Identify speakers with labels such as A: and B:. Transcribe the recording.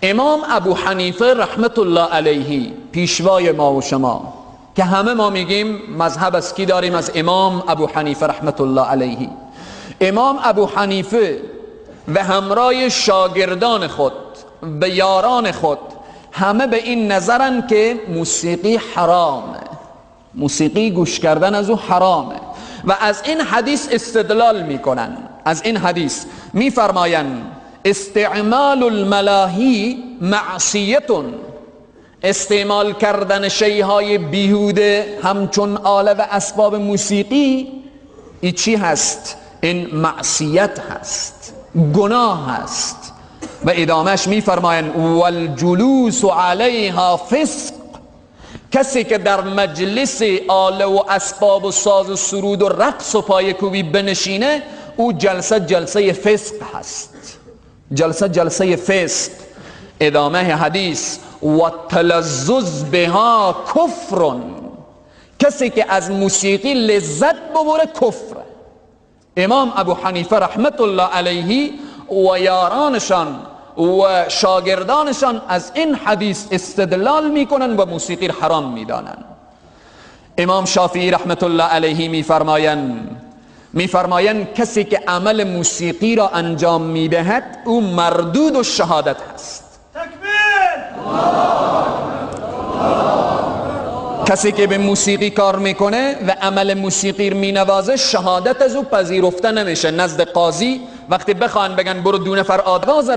A: امام ابو حنیفه رحمت الله علیه، پیشوای ما و شما که همه ما میگیم مذهب از کی داریم؟ از امام ابو حنیفه رحمت الله علیه. امام ابو حنیفه و همراه شاگردان خود و یاران خود همه به این نظرن که موسیقی حرامه، موسیقی گوش کردن از او حرامه و از این حدیث استدلال میکنن. از این حدیث میفرماین استعمال الملاهی معصیتون، استعمال کردن شیهای بیهوده همچون آله و اسباب موسیقی این چی هست؟ این معصیت هست، گناه هست. و ادامهش میفرماین والجلوس علیها فسق، کسی که در مجلس آله و اسباب و ساز و سرود و رقص و پایکوبی بنشینه او جلسه فسق هست، جلسه فسق. ادامه حدیث و تلذذ بها کفر، کسی که از موسیقی لذت ببره کفره. امام ابو حنیفه رحمت الله علیه و یارانشان و شاگردانشان از این حدیث استدلال میکنن و موسیقی حرام میدانن. امام شافعی رحمت الله علیه میفرمایند کسی که عمل موسیقی را انجام میدهد او مردود و شهادت هست. کسی که به موسیقی کار میکنه و عمل موسیقی رو مینوازه شهادت از او پذیرفته نمیشه نزد قاضی. وقتی بخوان بگن برو 2 نفر آواز